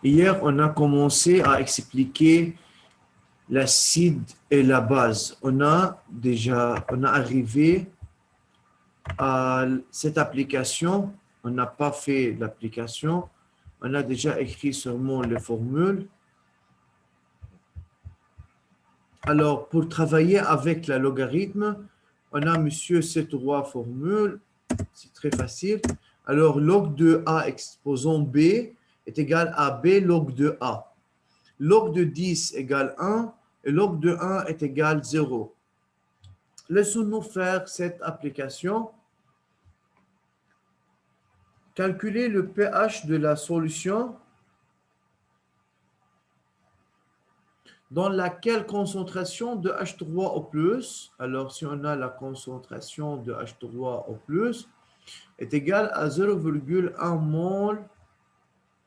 Hier, on a commencé à expliquer l'acide et la base. On a arrivé à cette application. On n'a pas fait l'application. On a déjà écrit seulement les formules. Alors, pour travailler avec la logarithme, on a, monsieur, ces trois formules. C'est très facile. Alors, log de A exposant B est égal à B log de A. Log de 10 égale 1 et log de 1 est égal 0. Laissons-nous faire cette application. Calculer le pH de la solution dans laquelle concentration de H3O+, alors si on a la concentration de H3O+, est égale à 0,1 mol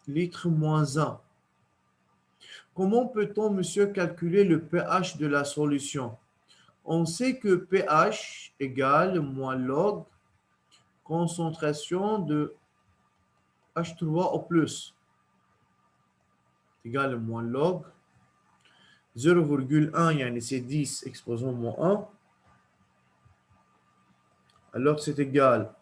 litre moins 1. Comment peut-on, monsieur, calculer le pH de la solution? On sait que pH égale moins log concentration de H3O+, égale moins log 0,1, c'est 10 exposant moins 1. Alors c'est égal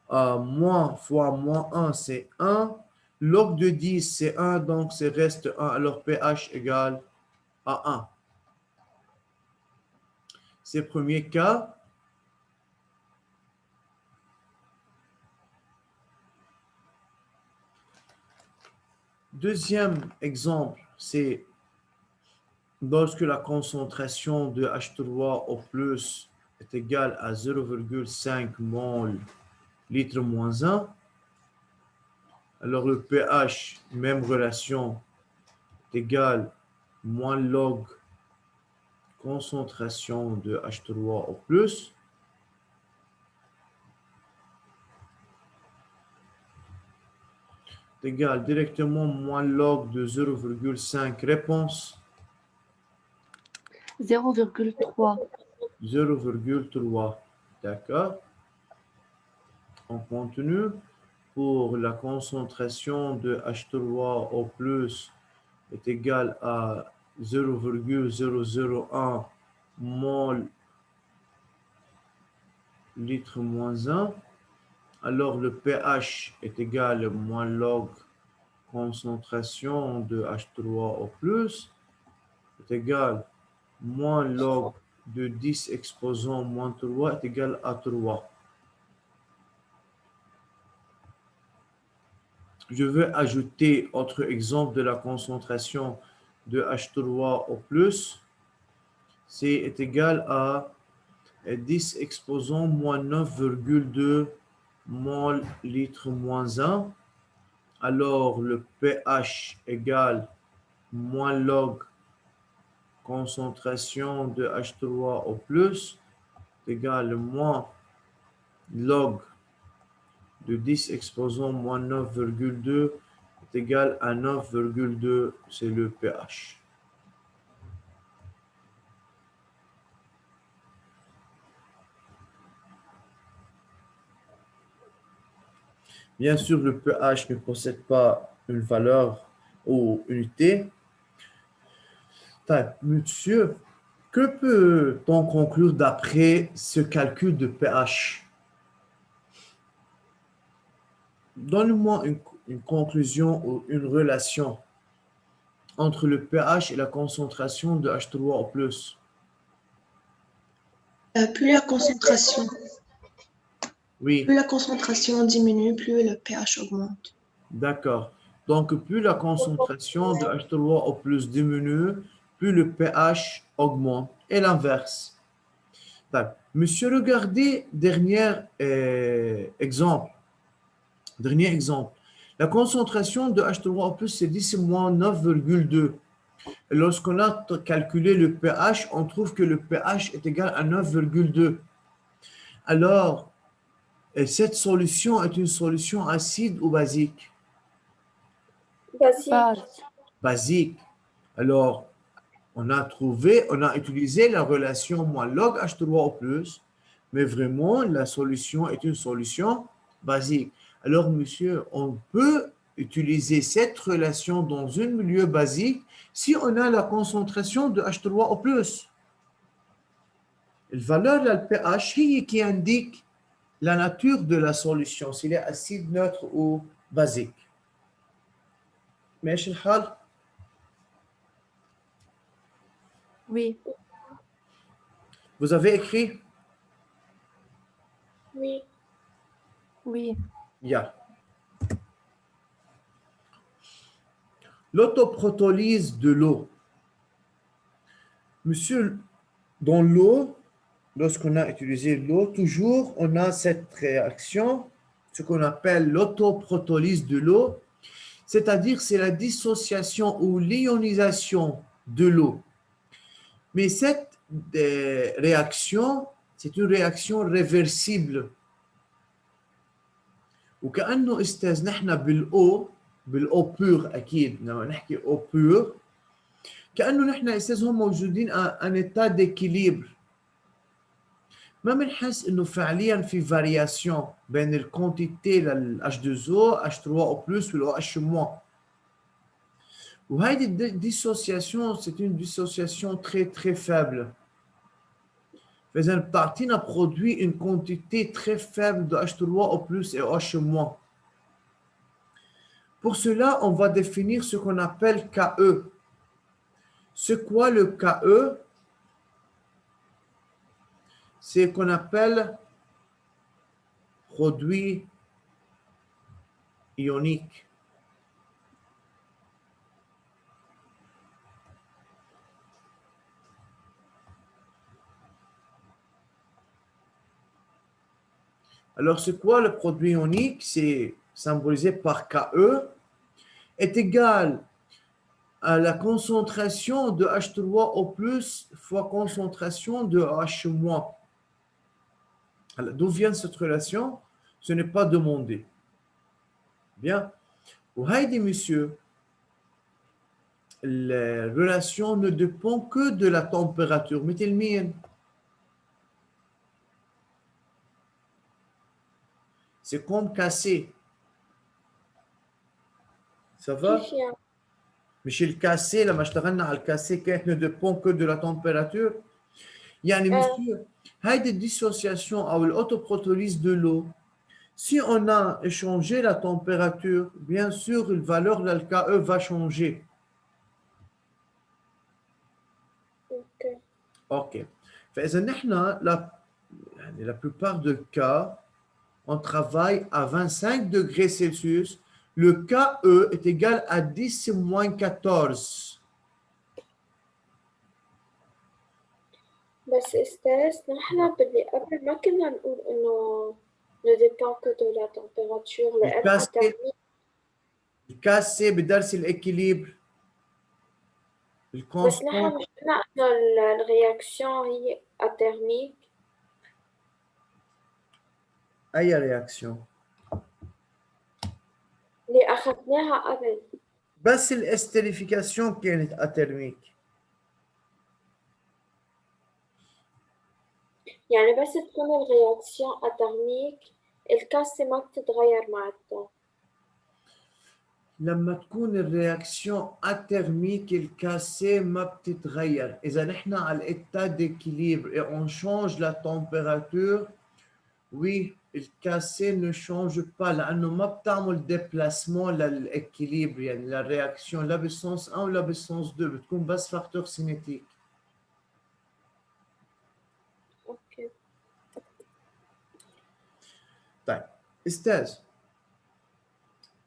à moins fois moins 1, c'est 1. Log de 10, c'est 1, donc c'est reste 1. Alors pH égale à 1. C'est le premier cas. Deuxième exemple, c'est lorsque la concentration de H3O+ est égale à 0,5 mol litre moins 1. Alors le pH, même relation, est égal moins log concentration de H3O+. Est égal directement moins log de 0,5 réponse. 0,3. 0,3. D'accord. On continue. Pour la concentration de H3O+ est égale à 0,001 mol litre moins 1. Alors le pH est égal à moins log concentration de H3O+, est égal moins log de 10 exposant moins 3 est égal à 3. Je vais ajouter autre exemple de la concentration de H3O+. C'est égal à 10 exposant moins 9,2 mol litre moins 1. Alors le pH égale moins log concentration de H3O+, égale moins log de 10 exposant moins 9,2 est égal à 9,2, c'est le pH. Bien sûr, le pH ne possède pas une valeur ou unité. Monsieur, que peut-on conclure d'après ce calcul de pH? Donne-moi une conclusion ou une relation entre le pH et la concentration de H3O+. Plus la concentration, Oui, plus la concentration diminue, plus le pH augmente. d'accord. Donc, plus la concentration de H3O+ diminue, plus le pH augmente. Et l'inverse. Monsieur, regardez dernier exemple. La concentration de H3O+, c'est 10-9,2. Lorsqu'on a calculé le pH, on trouve que le pH est égal à 9,2. Alors, cette solution est une solution acide ou basique? Base. Basique. Alors, on a utilisé la relation moins log H3O+, mais vraiment, la solution est une solution basique. Alors, monsieur, on peut utiliser cette relation dans un milieu basique si on a la concentration de H3O+. La valeur de la pH هي qui indique la nature de la solution, s'il est acide, neutre ou basique. ماشي الحال؟ Oui. Vous avez écrit? Oui. Oui. Yeah. L'autoprotolyse de l'eau. Monsieur, dans l'eau, lorsqu'on a utilisé l'eau, toujours on a cette réaction, ce qu'on appelle l'autoprotolyse de l'eau, c'est-à-dire c'est la dissociation ou l'ionisation de l'eau. Mais cette réaction, c'est une réaction réversible. وكأنه استاذ نحن بالأو بور أكيد لما نحكي أو بور كأنه نحن استاذ هم موجودين ان état d'équilibre. ما بنحس انه فعليا في فارياسيون بين الكونتيتي لل H2O, H3O+, وال OH-. وهيدي dissociation, c'est une dissociation très très faible. فإذا بتعطينا produit une quantité très faible de H3O+ et OH-. Pour cela, on va définir ce qu'on appelle KE. C'est quoi le KE? C'est ce qu'on appelle produit ionique. Alors, c'est quoi le produit ionique? C'est symbolisé par KE, est égal à la concentration de H3O+ fois concentration de OH-. Alors, d'où vient cette relation? Ce n'est pas demandé. Bien. وهيدي monsieur, la relation ne dépend que de la température. مثل مين؟ C'est comme cassé. Ça va? كيف يعني؟ مش الكاسي لما اشتغلنا على الكاسي كانت ne dépend que de la température. يعني monsieur, هيدي dissociation ou l'autoprotolyse de l'eau, si on a échangé la température, bien sûr, la valeur de l'KE va changer. اوكي. OK. فإذا نحن la plupart des cas, on travaille à 25 degrés Celsius. Le KE est égal à 10-14. بس استاذ نحن باللي قبل ما كنا نقول انه ne dépend que de la température لأن الترميم الكاسة بدرس الإكيليبر بس الكونستانت. نحن مش قلنا انه الرياكسيون هي اترميك أي رياكسيون؟ اللي أخذناها قبل. بس الاستريفيكاسيون كانت اترميك. يعني بس تكون الرياكسيون اترميك الكاسة ما بتتغير مع التو. لما تكون الرياكسيون اترميك الكاسة ما بتتغير. إذا نحن على الإيتا d'équilibre et on change la température, oui, الكاسة ne change pas لأنه ما بتعمل déplacement للإكيليبر، يعني للرياكسيون لا بالسنس 1 ولا بالسنس 2، بتكون بس فاكتور سينيتيك. اوكي. طيب استاذ،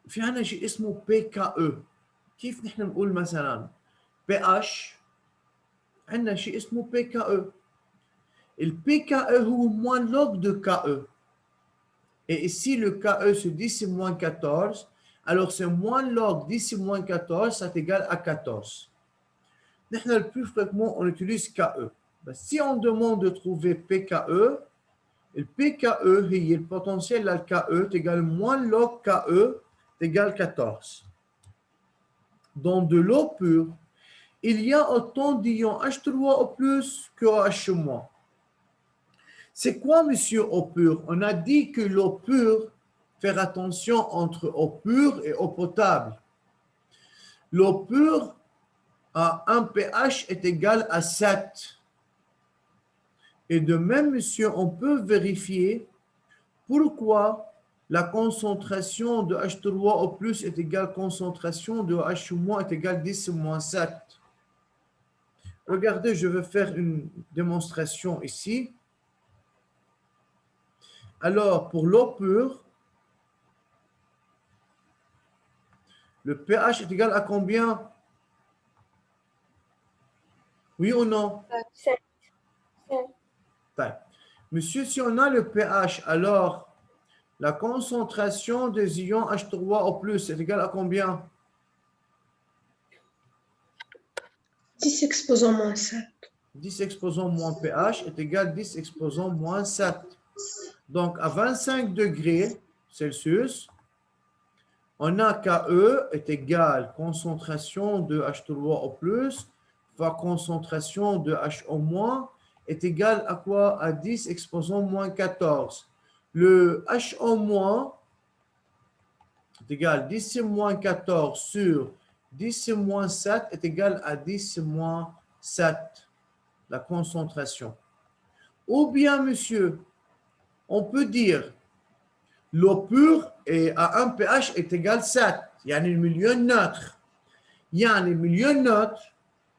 في عنا شيء اسمه PKE. كيف نحن نقول مثلا PH؟ عندنا شيء اسمه PKE. Le PKE هو moins log de KE. Et ici, le KE se dit c'est moins 14. Alors, c'est moins log 10-14, ça est égal à 14. نحن le plus fréquemment, on utilise KE. Ben, si on demande de trouver PKE, le PKE, le potentiel de la KE est égal à moins log KE est égal à 14. Dans de l'eau pure, il y a autant d'ions H3O+ que OH-. C'est quoi, monsieur, eau pure? On a dit que l'eau pure faire attention entre eau pure et eau potable. L'eau pure à un pH est égal à 7. Et de même, monsieur, on peut vérifier pourquoi la concentration de H3 au plus est égale à concentration de H- est égale 10 moins 7. Regardez, je vais faire une démonstration ici. Alors, pour l'eau pure, le pH est égal à combien? Oui ou non? 7. Monsieur, si on a le pH, alors la concentration des ions H3 au plus est égale à combien? 10 exposant moins 7. 10 exposant moins pH est égal à 10 exposant moins 7. Donc, à 25 degrés Celsius, on a KE est égal concentration de H3O plus fois concentration de HO- est égal à quoi? À 10 exposant moins 14. Le HO- est égal à 10 moins 14 sur 10 moins 7 est égal à 10 moins 7, la concentration. Ou bien, monsieur, on peut dire l'eau pure est à un pH est égal à 7. Il y a un milieu neutre. Il y a un milieu neutre.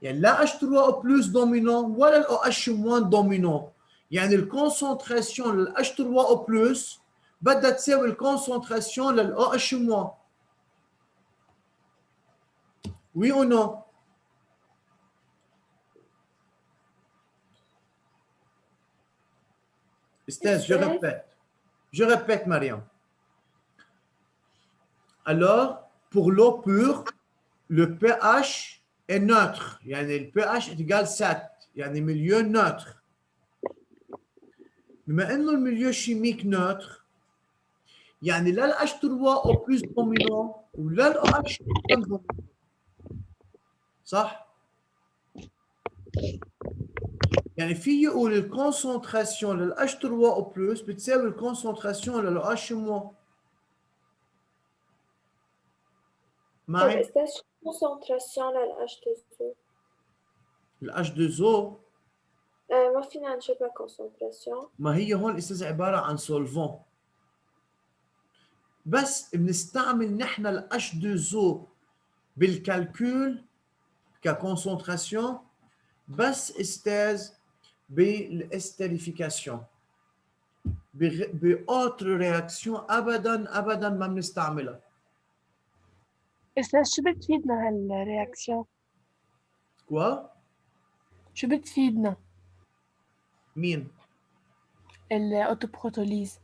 Il y a la H3O plus dominant ou la OH- dominant. Il y a une concentration de la H3O plus بدها تساوي الكونسنتراسيون لل OH-. Oui ou non? Estelle, je répète. Je répète, Mariam. Alors, pour l'eau pure, le pH est neutre. Le pH est égal à 7. Il y a un milieu neutre. Mais maintenant, le milieu chimique neutre, يعني لا ال H3O plus dominant ولا ال OH dominant. صح؟ يعني في يقول الكونسنتراسيون لل H3O plus بتساوي الكونسنتراسيون لل OH-. معي؟ استاذ شو concentration لل H2O؟ ال H2O ما فينا نجيبها concentration. ما هي هون استاذ عباره عن سولفون. بس بنستعمل نحن ال H2O بالكالكول ككونسنتراسيون بس استاذ بالاستريفيكاسيون. باوتر رياكسيون ابدا ما بنستعملها. أستاذ شو بتفيدنا هالرياكسيون؟ كوا؟ شو بتفيدنا مين؟ الأوتوبروتوليز؟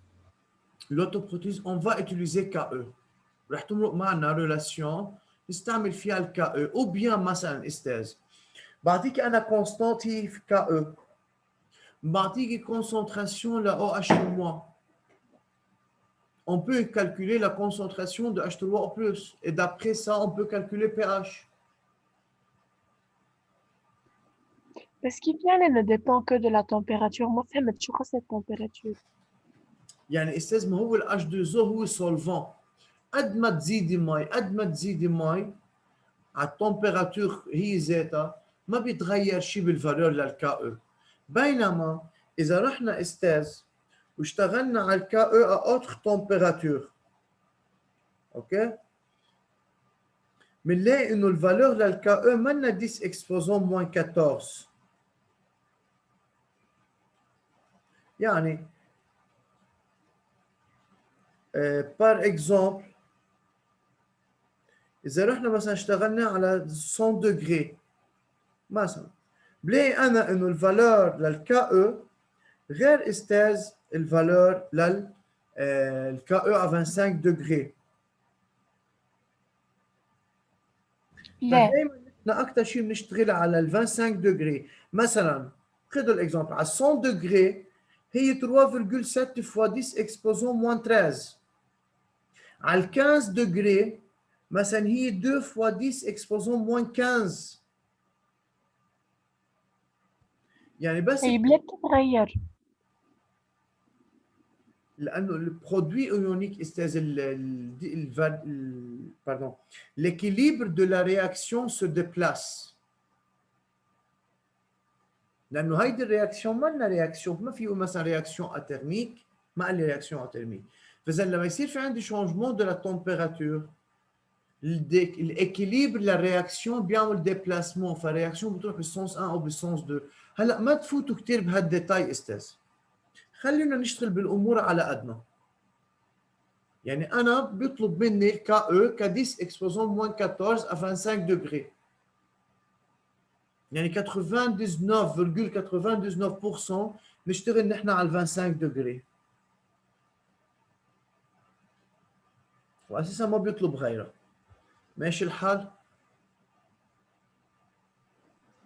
L'autoprothèse, on va utiliser KE. رح تمرق معنا ريلاسيون نستعمل فيها ال KE ou bien مثلا استاذ بعطيك انا كونستانت هي KE بعطيك concentration la OH-. On peut calculer la concentration de H3O+. Et d'après ça, on peut calculer pH. بس كيف يعني ne dépend que de la température؟ ما فهمت شو قصة température؟ يعني استاذ ما هو ال H2O هو solvant. قد ما تزيدي مي على التمبيراتور هي ذاتها ما بيتغير شيء بالفالور للكا. بينما اذا رحنا استاذ واشتغلنا على الكا à autre température، اوكي، بنلاقي انه الفالور للكا منا 10 exposant moins 14. يعني par exemple اذا رحنا مثلا اشتغلنا على 100 degrés مثلا بلاقي انا انه الفالور للكا غير استاذ الفالور للكا à 25 degrés. لا فدائما نحن اكثر شيء بنشتغل على ال 25 degrés. مثلا خذوا الاكزامبل على 100 degrés هي 3,7 fois 10 exposant moins 13. على 15 degrés مثلا هي 2 fois 10 exposant moins 15. يعني بس هي بلا بتتغير. لانه البرودوي ايونيك استاذ pardon l'équilibre de la réaction se déplace لانه هيدي الرياكسيون ما رياكسيون ما فيه مثلا رياكسيون اترميك مع الرياكسيون اترميك فاذا لما يصير في عندي شونجمون دو لا تمبيراتور الاكيليبر للرياكسيون بيعمل ديبلاسمون فالرياكسيون بتروح بالسونس 1 او بالسونس 2 هلا ما تفوتوا كثير بهالديتاي استاذ خلينا نشتغل بالامور على قدنا يعني انا بيطلب مني الكا او كديس اكسبوزون موان 14 à 25 degrés يعني 99,99% نشتغل نحن على 25 degrés واساسا ما بيطلب غيرها ماشي الحال؟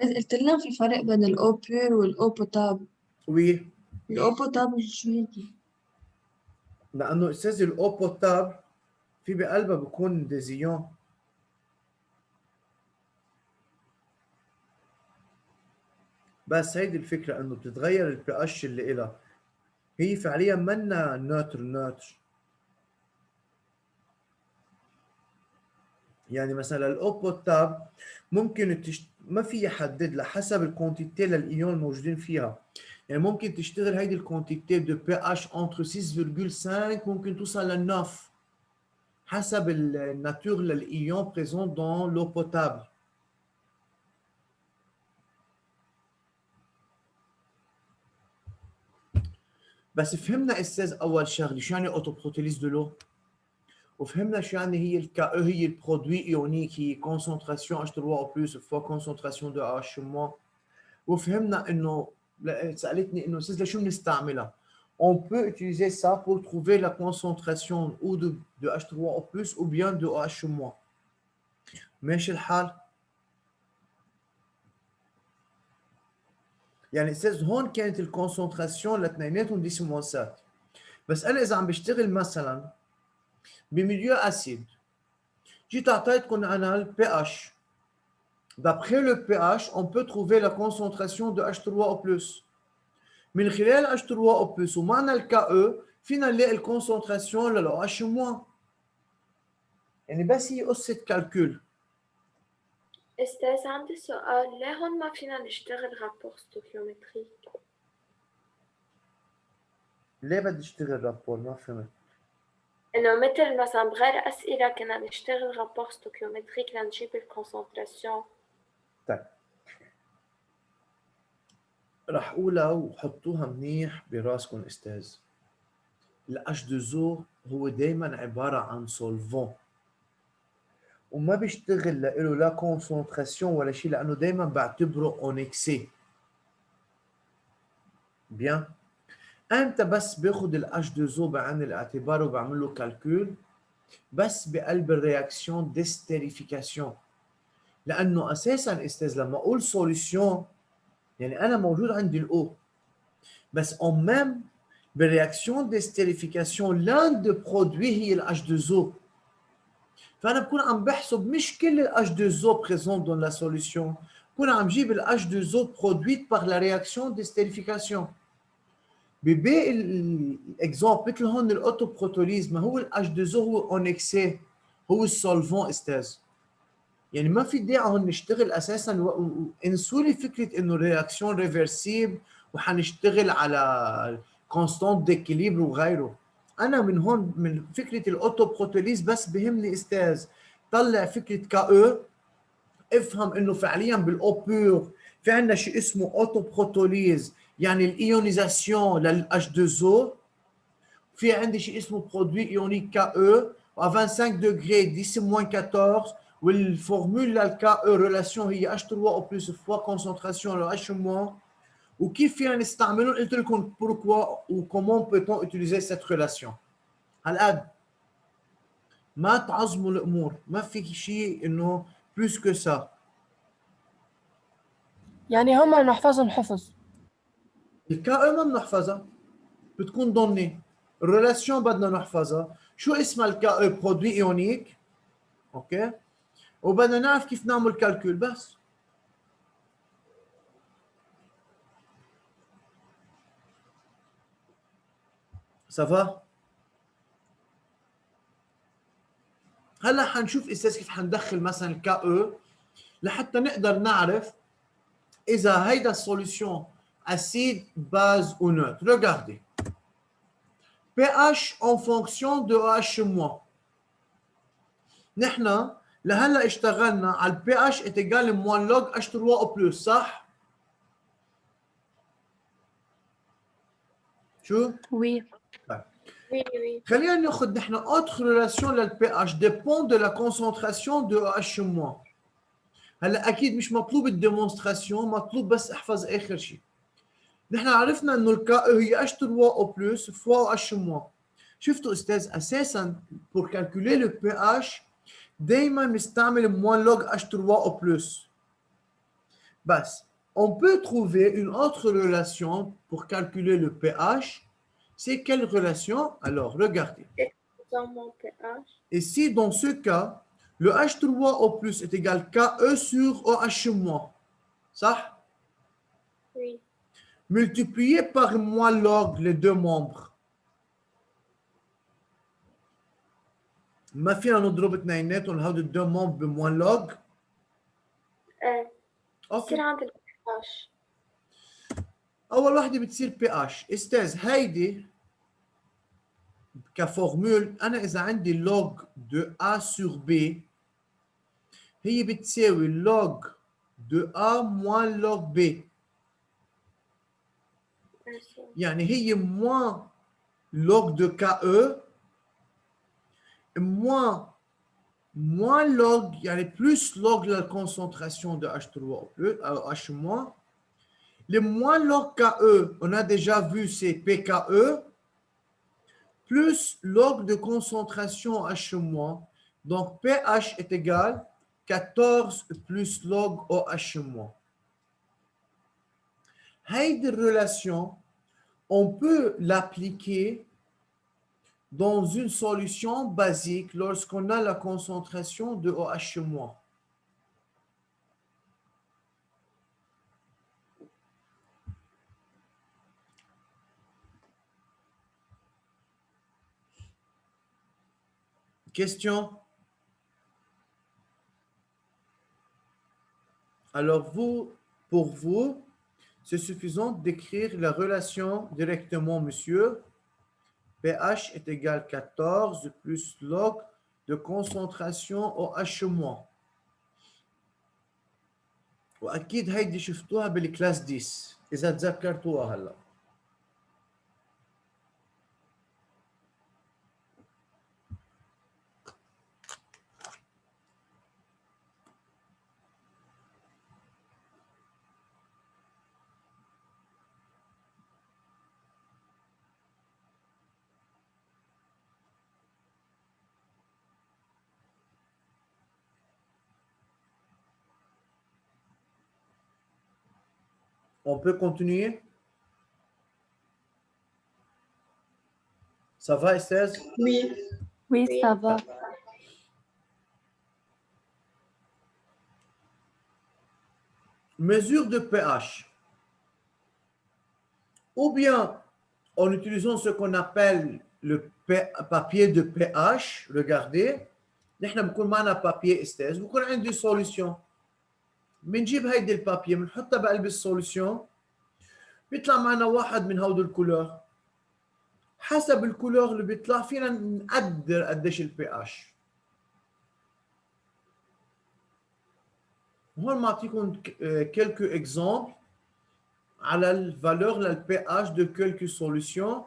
قلت لنا في فرق بين الأو بيور والأو بوتابل. وي الأو بوتابل شو هيك؟ لانه استاذ الاو بوتابل في بقلبها بكون ديزيون بس هيدي الفكره انه بتتغير البي اتش اللي إلها هي فعليا منا نوتر يعني مثلا الاو بوتابل ممكن ما في يحدد لها حسب الكونتيتي للايون الموجودين فيها يعني ممكن تشتغل هيدي الكونتيتي دو بي اتش entre 6,5 ممكن توصل ل 9 حسب الناتور للايون بريزون دون لو بوتابل بس فهمنا استاذ اول شغله شو يعني اوتوبروتيليز دو لو وفهمنا شو يعني هي الكا هي البرودوي ايونيك هي كونسنتراسيون H3O او بلس فوا كونسنتراسيون دو H moins وفهمنا انه سالتني انه استاذ لشو بنستعملها on peut utiliser ça pour trouver la concentration ou de H3O او بلس ou bien de OH moins ماشي الحال يعني استاذ هون كانت الكونسنتراسيون لاثنيناتهم دي سموسات بس انا اذا عم بشتغل مثلا بميليو اسيد جيت اعطيتكم انا البي اتش d'après le pH on peut trouver la concentration de H3O+. من خلال H3O+, ومعنا الكا فينا نلاقي الكونسنتراسيون لل OH-. يعني بس هي قصة كالكول. أستاذ عندي سؤال، ليه هون ما فينا نشتغل رابور ستوكيومتريك؟ ليه بدي اشتغل رابور؟ ما فهمت. إنه مثل مثلا بغير أسئلة كنا نشتغل رابور ستوكيومتريك لنجيب الكونسنتراسيون. طيب رح قولها وحطوها منيح براسكم استاذ. ال H2O هو دايما عبارة عن سولفون وما بيشتغل له لا كونسنتراسيون ولا شيء لأنه دايما بعتبره اون اكسي. بيان امتى بس باخذ ال H2O بعين الاعتبار وبعمل له كالكول؟ بس بقلب الرياكسيون ديستيريفيكاسيون لانه اساسا استاذ لما اقول سوليسيون يعني انا موجود عندي الاو بس اون ميم بالرياكسيون ديستيريفيكاسيون لان دو برودوي هي ال H2O فانا بكون عم بحسب مش كل ال H2O بريزون دون لا سوليسيون بكون عم جيب ال H2O برودويت بار لا رياكسيون ديستيريفيكاسيون. بباقي الاكزومبل مثل هون الاوتوبروتوليز ما هو الاتش 2 او هو اون اكسي هو السولفون استاذ يعني ما في داعي هون نشتغل اساسا انسوا لي فكره انه رياكسيون ريفرسيبل وحنشتغل على كونستانت ديكيليبر وغيره. انا من هون من فكره الاوتوبروتوليز بس بهمني استاذ طلع فكره كا او افهم انه فعليا بالاو بور في عندنا شيء اسمه اوتوبروتوليز يعني الايونيزاسيون لل H2O في عندي شيء اسمه برودوي ايونيك كا او à 25 degrés 10-14 والفورمول للكا او ريلاسيون هي H3O plus فوا كونسنتراسيون لو H-. وكيف فينا نستعملهم قلت لكم pourquoi ou comment peut-on utiliser cette relation. هالقد ما تعظموا الامور ما في شيء انه plus que ça. يعني هم نحفظهم حفظ. الكا او ما بنحفظها بتكون ضمني الريلاسيون بدنا نحفظها شو اسمها الكا او برودوي ايونيك اوكي وبدنا نعرف كيف نعمل كالكول بس. سافا هلا حنشوف استاذ كيف حندخل مثلا الكا او لحتى نقدر نعرف اذا هيدا السوليوشن acide, base ou neutre. Regardez. pH en fonction de OH-. نحن لهلا اشتغلنا على البي اتش est égal à moins log H3O plus صح؟ شو؟ Oui. Oui, oui. خلينا ناخذ نحن autre relation للبي اتش dépend de la concentration de OH-. هلا اكيد مش مطلوب الديمونستراسيون، مطلوب بس احفظ اخر شيء. نحن عرفنا انه الكا هي H3O plus فوا OH-. شفتوا استاذ اساسا pour calculer le pH دائما نستعمل moins log H3O plus. بس on peut trouver une autre relation pour calculer le pH. C'est quelle relation? Alors regardez. Dans mon pH. Ici, dans ce cas, le H3O plus est égal KE sur OH-. Ça? Oui. Multiplié par moins log les deux membres. ما فينا نضرب اثنيناتهم هودي الدو مومب بموان لوج. بصير عند ال pH. اول وحده بتصير بي اتش. استاذ هيدي كفورمول انا اذا عندي لوج دو ا سور بي هي بتساوي لوج دو ا موان لوج بي، يعني هي موان لوج دو كا او moins log, يعني plus log la concentration de H3O plus, H-. Le moins log KE, on a déjà vu c'est PKE, plus log de concentration H-. Donc pH est égal 14 plus log OH-. Cette relation, on peut l'appliquer dans une solution basique lorsqu'on a la concentration de OH-. Question? Alors, pour vous, c'est suffisant d'écrire la relation directement, monsieur. pH est égal à 14 plus log de concentration OH-. واكيد هيدي شفتوها بالكلاس 10 اذا تذكرتوها هلا. On peut continuer? Ça va, Esther? Oui. Oui, ça va. Mesure de pH. Ou bien en utilisant ce qu'on appelle le papier de pH, regardez, نحن بكون معنا papier استاذ بكون عندي solution. بنجيب هيدي البابيه بنحطها بقلب السوليسيون بيطلع معنا واحد من هودي الكولور. حسب الكولور اللي بيطلع فينا نقدر قديش البي اتش. هون معطيكم quelques exemples على الفالور للبي اتش de quelques solutions.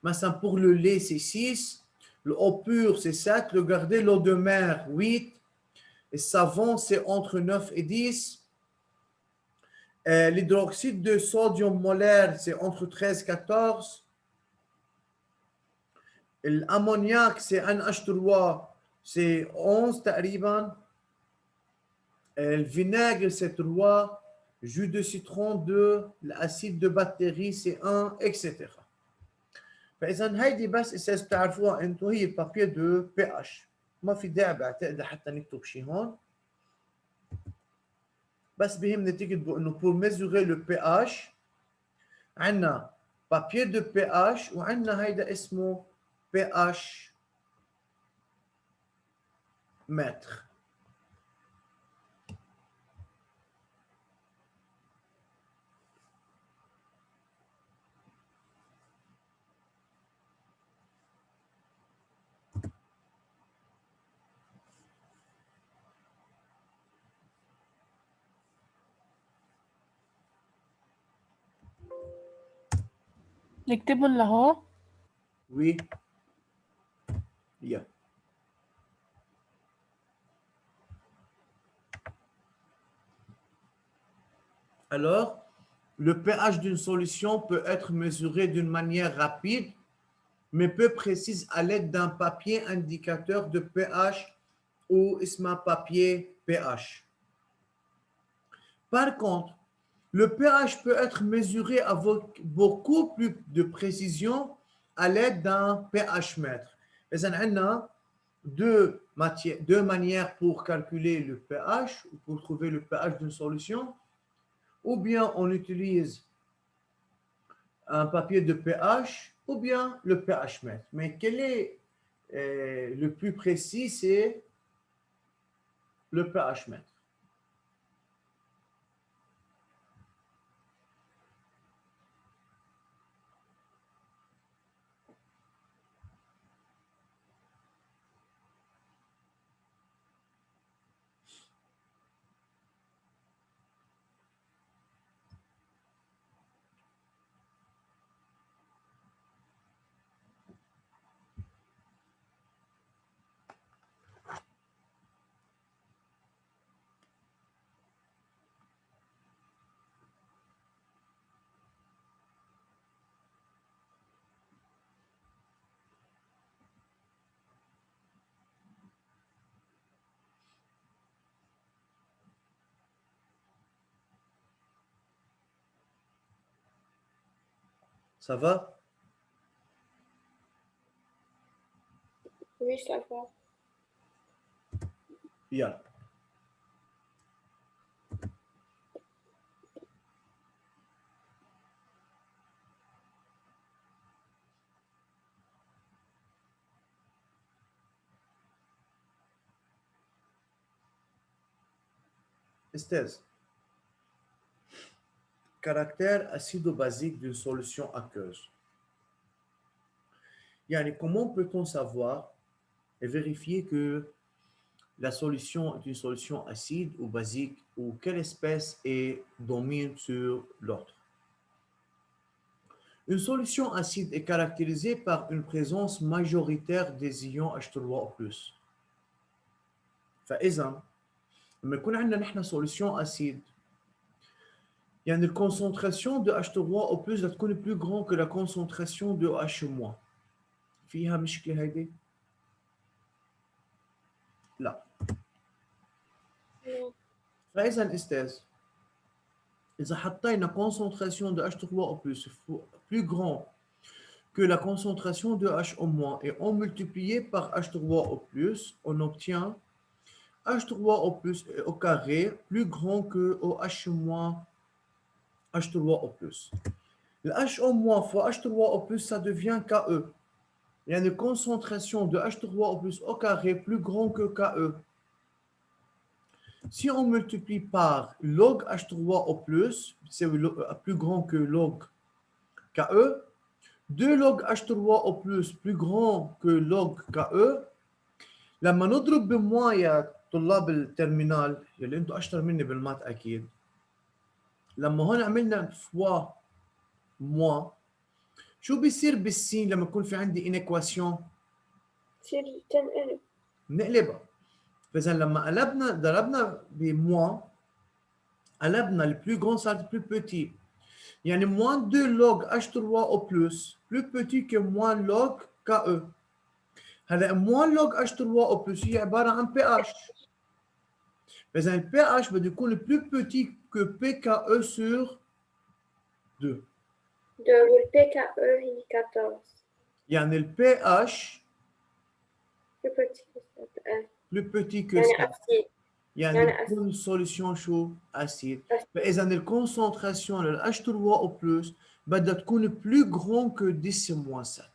مثلا pour le lait c'est 6, le eau pure c'est 7, le gardé l'eau de mer 8, le savon c'est entre 9 et 10. L'hydroxyde de sodium molaire, c'est entre 13 et 14. L'ammoniac, c'est NH3, c'est 11 تقريبا. Le vinaigre, c'est 3. Jus de citron 2. L'acide de bactérie, c'est 1, etc. فإذا هيدي بس أساس تعرفوها أنتم هي البابير دو بي اتش. ما في داعي بعتقد حتى نكتب شيء هون. بس بهمني تكتبوا انه pour mesurer le pH عندنا papier de pH وعندنا هيدا اسمه pH mètres. نكتبهم لهون. Oui. Yeah. Alors, le pH d'une solution peut être mesuré d'une manière rapide, mais peu précise à l'aide d'un papier indicateur de pH ou isma papier pH. Par contre, le pH peut être mesuré avec beaucoup plus de précision à l'aide d'un pH mètre. Mais on a deux manières pour calculer le pH ou pour trouver le pH d'une solution. Ou bien on utilise un papier de pH ou bien le pH mètre. Mais quel est le plus précis? C'est le pH mètre. Ça va? Oui, ça va. Bien. Esthèse. Caractère acido-basique d'une solution aqueuse. Yani, comment peut-on savoir et vérifier que la solution est une solution acide ou basique ou quelle espèce domine sur l'autre? Une solution acide est caractérisée par une présence majoritaire des ions H3O+. فإذا لما يكون عندنا نحن solution acide, يعني la concentration de H3O+ va تكون plus grande que la concentration de H-. فيها مشكلة هيدي؟ لا. Non. فإذا أستاذ إذا حطينا concentration de H3O+ plus grand que la concentration de HO- et on multiplié par H3O+, on obtient H3O+ au carré plus grand que OH- H3O+. Le HO- fois H3O+, ça devient KE. Il y a une concentration de H3O+ au carré plus grand que KE. Si on multiplie par log H3O+, c'est plus grand que log KE, 2 log H3O+, plus grand que log KE. لما نضرب بموا يا طلاب الترمينال اللي انتم اشطر مني بالمات اكيد، لما هون عملنا فوا موا، شو بيصير بالسين لما يكون في عندي انيكواسيون؟ تصير تنقلب. نقلبها. فاذا لما ضربنا بموا، قلبنا البلو غون صارت بلو بوتي. يعني moins 2 log H3O+, plus petit que moins log KE. هلا moins log H3O+, هي عبارة عن pH. فإذا ال pH بده يكون plus petit que pKe sur 2. Le PKE هي 14. يعني ال pH Plus petit que ça. plus petit que يعني ça. أسيد. يعني يعني تكون solution شو؟ acide. أسيد. فإذا الكونسنتراسيون لل H3O+ بدها تكون plus grand que 10-7.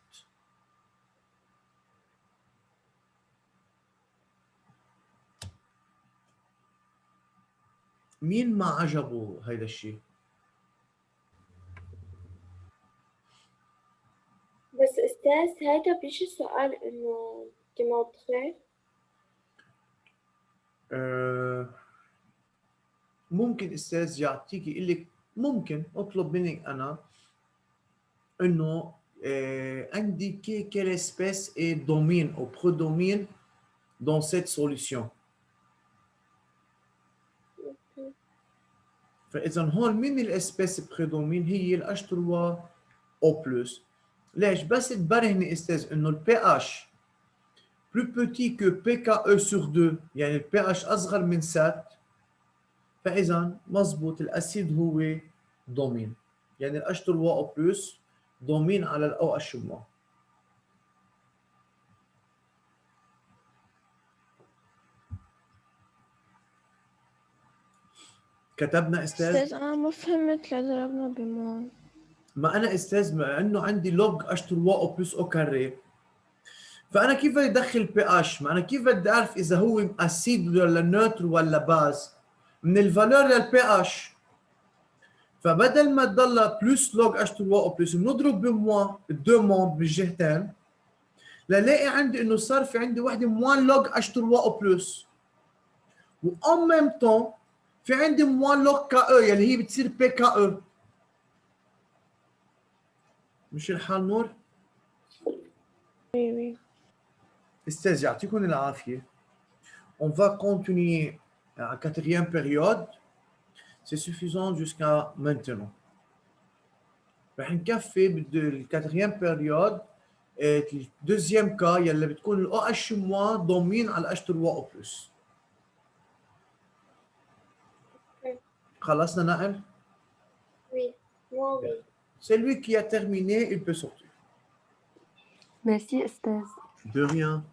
مين ما عجبه هيدا الشيء؟ بس أستاذ هيدا بيجي سؤال إنه démontrer. ممكن استاذ يعطيك يقول لك ممكن اطلب منك انا انه indiquer quelle espèce est domine ou prédomine dans cette solution. فاذا هون مين الاسبيس بريدومين؟ هي الاتش 3 او بلس. ليش؟ بس تبرهني استاذ انه البي اتش plus petit que PKE sur 2 يعني البي اتش اصغر من 7 فاذا مضبوط الاسيد هو دومين يعني الاتش 3 او بلس دومين على الاو اتش موان. كتبنا استاذ؟ أستاذ أنا ما فهمت لا ضربنا بمون. ما انا استاذ ما انه عندي لوج اتش 3 او بلس او كاري فانا كيف بدي ادخل بي اتش؟ ما انا كيف بدي اعرف اذا هو اسيد ولا نوتر ولا باز من الفالور للبي اتش. فبدل ما تضل بلس لوج اتش 3 او بلس بنضرب بموان الدو مون بالجهتين للاقي عندي انه صار في عندي وحده موان لوج اتش 3 او بلس وان ميم طون في عندي موان لوج كا او يلي هي بتصير بي كا او. مش الحال نور؟ Oui, oui. استاذ يعطيكم العافيه. On va continuer à la quatrième période. C'est suffisant jusqu'à maintenant. رح نكفي بالquatrième période. الدوزيام كا يلي بتكون الاو اتش موان ضمين على اتش 3 او بلس. خلصنا نقل؟ Oui, moi oui. Celui qui a terminé, il peut sortir. ميرسي أستاذ. De rien.